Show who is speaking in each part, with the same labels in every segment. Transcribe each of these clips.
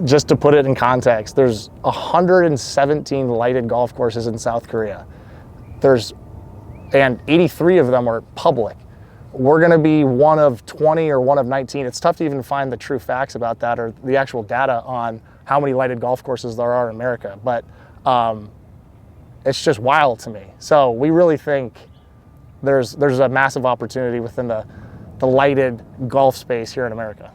Speaker 1: just to put it in context, there's 117 lighted golf courses in South Korea. And 83 of them are public. We're gonna be one of 20 or one of 19. It's tough to even find the true facts about that or the actual data on how many lighted golf courses there are in America, but it's just wild to me. So we really think there's a massive opportunity within the lighted golf space here in America.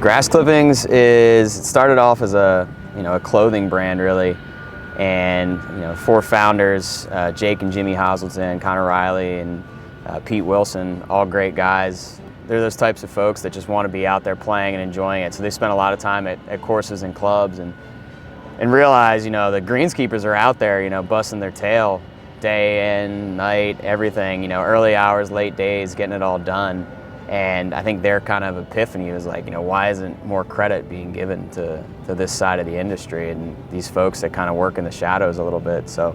Speaker 2: Grass Clippings started off as a clothing brand really, and four founders, Jake and Jimmy Hazelton, Connor Riley, and Pete Wilson, all great guys. They're those types of folks that just want to be out there playing and enjoying it. So they spend a lot of time at courses and clubs and realize, the greenskeepers are out there, busting their tail day in, night, everything, early hours, late days, getting it all done. And I think their kind of epiphany was like, why isn't more credit being given to this side of the industry and these folks that kind of work in the shadows a little bit. So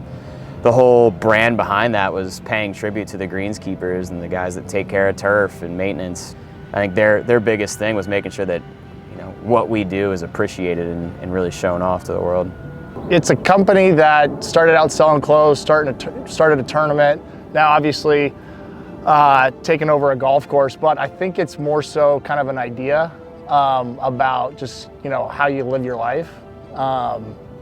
Speaker 2: the whole brand behind that was paying tribute to the greenskeepers and the guys that take care of turf and maintenance. I think their biggest thing was making sure that what we do is appreciated and really shown off to the world.
Speaker 1: It's a company that started out selling clothes, started a tournament. Now obviously taking over a golf course, but I think it's more so kind of an idea about just how you live your life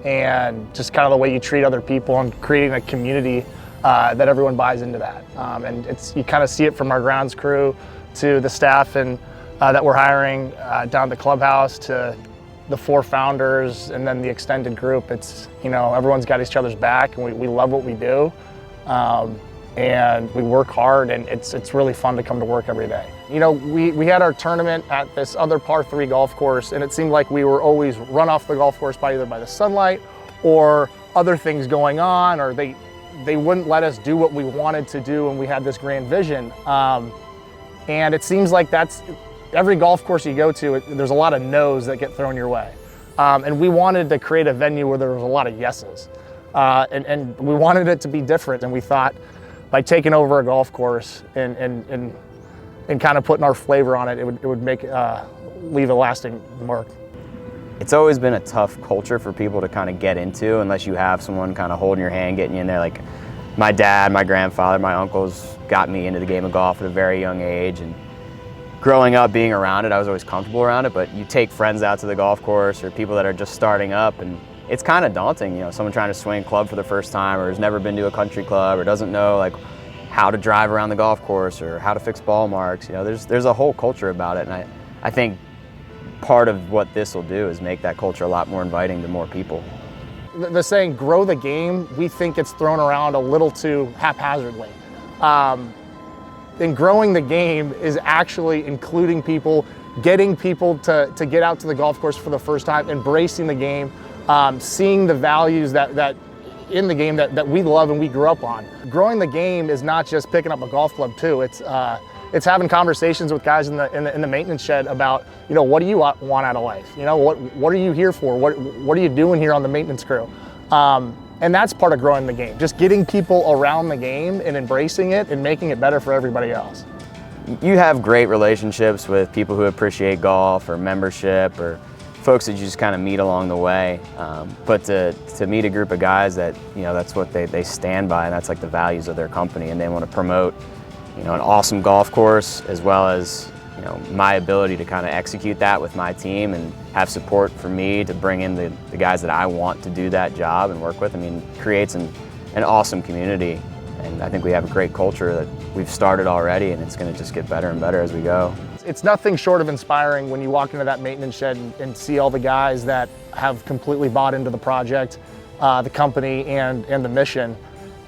Speaker 1: and just kind of the way you treat other people and creating a community that everyone buys into that. And you kind of see it from our grounds crew to the staff and that we're hiring down at the clubhouse to the four founders and then the extended group. It's everyone's got each other's back and we love what we do. And we work hard, and it's really fun to come to work every day. We had our tournament at this other par 3 golf course, and it seemed like we were always run off the golf course either by the sunlight or other things going on, or they wouldn't let us do what we wanted to do, and we had this grand vision. And it seems like that's every golf course you go to, there's a lot of no's that get thrown your way. And we wanted to create a venue where there was a lot of yeses. And we wanted it to be different, and we thought, by taking over a golf course and kind of putting our flavor on it, it would leave a lasting mark.
Speaker 2: It's always been a tough culture for people to kind of get into unless you have someone kind of holding your hand, getting you in there. Like my dad, my grandfather, my uncles got me into the game of golf at a very young age, and growing up being around it, I was always comfortable around it, but you take friends out to the golf course or people that are just starting up, and it's kind of daunting, someone trying to swing a club for the first time or has never been to a country club or doesn't know like how to drive around the golf course or how to fix ball marks. There's a whole culture about it, and I think part of what this will do is make that culture a lot more inviting to more people.
Speaker 1: The saying, grow the game, we think it's thrown around a little too haphazardly. And growing the game is actually including people, getting people to get out to the golf course for the first time, embracing the game, seeing the values that in the game that we love and we grew up on. Growing the game is not just picking up a golf club too. It's having conversations with guys in the maintenance shed about what do you want out of life? What are you here for? What are you doing here on the maintenance crew? And that's part of growing the game. Just getting people around the game and embracing it and making it better for everybody else.
Speaker 2: You have great relationships with people who appreciate golf or membership or folks that you just kind of meet along the way, but to meet a group of guys that that's what they stand by, and that's like the values of their company, and they want to promote an awesome golf course as well as my ability to kind of execute that with my team and have support for me to bring in the guys that I want to do that job and work with. I mean, creates an awesome community, and I think we have a great culture that we've started already, and it's going to just get better and better as we go.
Speaker 1: It's nothing short of inspiring when you walk into that maintenance shed and see all the guys that have completely bought into the project, the company, and the mission.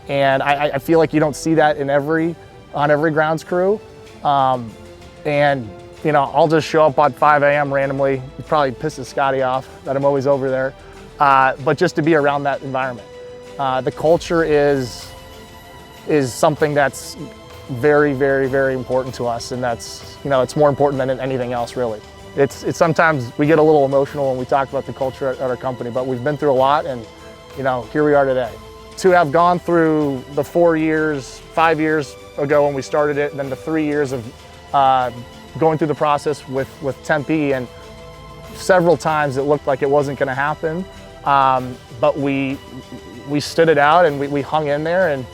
Speaker 1: And I feel like you don't see that on every grounds crew. And I'll just show up at 5 a.m. randomly. It probably pisses Scotty off that I'm always over there. But just to be around that environment. The culture is something that's very, very, very important to us, and that's, it's more important than anything else, really. it's sometimes we get a little emotional when we talk about the culture at our company, but we've been through a lot, and here we are today. To have gone through the 4 years, 5 years ago when we started it, and then the 3 years of going through the process with Tempe, and several times it looked like it wasn't going to happen, but we stood it out and we hung in there, and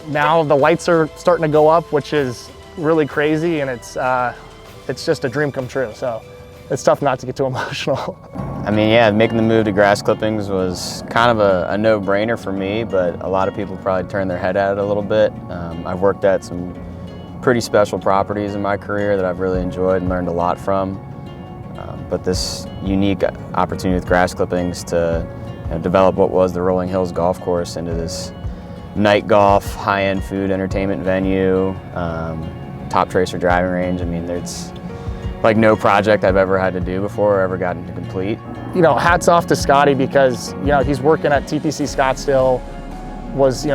Speaker 1: now the lights are starting to go up, which is really crazy, and it's just a dream come true. So it's tough not to get too emotional.
Speaker 2: I mean, yeah, making the move to grass clippings was kind of a no-brainer for me, but a lot of people probably turned their head at it a little bit. I've worked at some pretty special properties in my career that I've really enjoyed and learned a lot from. But this unique opportunity with grass clippings to develop what was the Rolling Hills Golf Course into this night golf, high-end food entertainment venue, top tracer driving range. I mean, it's like no project I've ever had to do before or ever gotten to complete.
Speaker 1: Hats off to Scotty, because he's working at TPC Scottsdale, was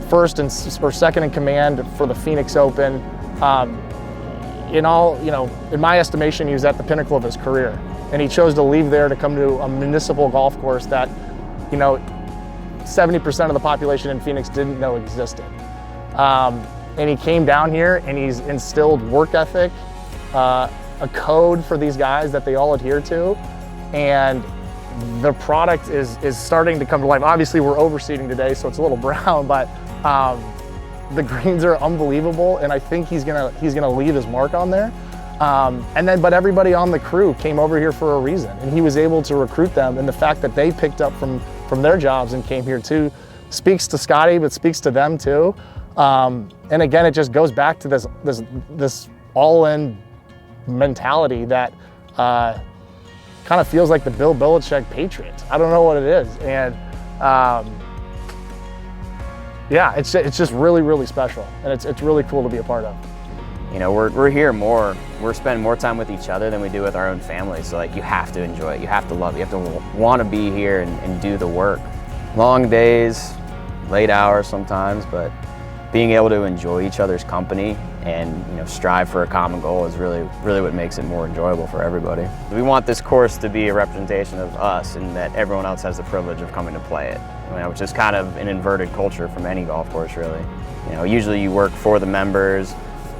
Speaker 1: first or second in command for the Phoenix Open. In my estimation, he was at the pinnacle of his career, and he chose to leave there to come to a municipal golf course that 70% of the population in Phoenix didn't know existed. And he came down here and he's instilled work ethic, a code for these guys that they all adhere to, and the product is starting to come to life. Obviously we're overseeding today, so it's a little brown, but the greens are unbelievable, and I think he's gonna leave his mark on there. But everybody on the crew came over here for a reason, and he was able to recruit them, and the fact that they picked up from their jobs and came here too speaks to Scotty, but speaks to them too. And again, it just goes back to this all-in mentality that kind of feels like the Bill Belichick Patriots. I don't know what it is, and yeah, it's just really, really special, and it's really cool to be a part of.
Speaker 2: We're here more. We're spending more time with each other than we do with our own families. So you have to enjoy it. You have to love it. You have to want to be here and do the work. Long days, late hours sometimes, but being able to enjoy each other's company and strive for a common goal is really, really what makes it more enjoyable for everybody. We want this course to be a representation of us, and that everyone else has the privilege of coming to play it, which is kind of an inverted culture from any golf course, really. Usually you work for the members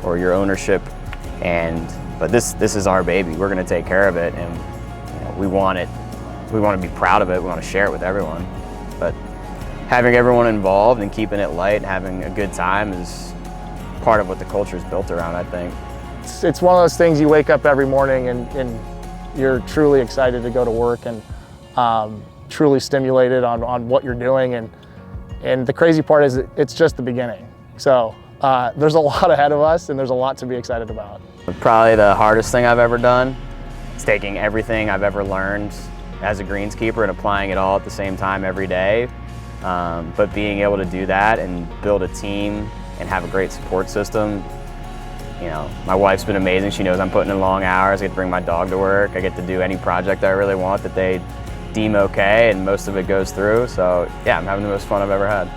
Speaker 2: or your ownership, but this is our baby. We're going to take care of it, and we want to be proud of it. We want to share it with everyone. But having everyone involved and keeping it light and having a good time is part of what the culture is built around, I think.
Speaker 1: It's one of those things, you wake up every morning and you're truly excited to go to work, and truly stimulated on what you're doing, and the crazy part is it's just the beginning. So there's a lot ahead of us, and there's a lot to be excited about.
Speaker 2: Probably the hardest thing I've ever done is taking everything I've ever learned as a greenskeeper and applying it all at the same time every day. But being able to do that and build a team and have a great support system. My wife's been amazing. She knows I'm putting in long hours. I get to bring my dog to work. I get to do any project I really want that they deem okay, and most of it goes through. So yeah, I'm having the most fun I've ever had.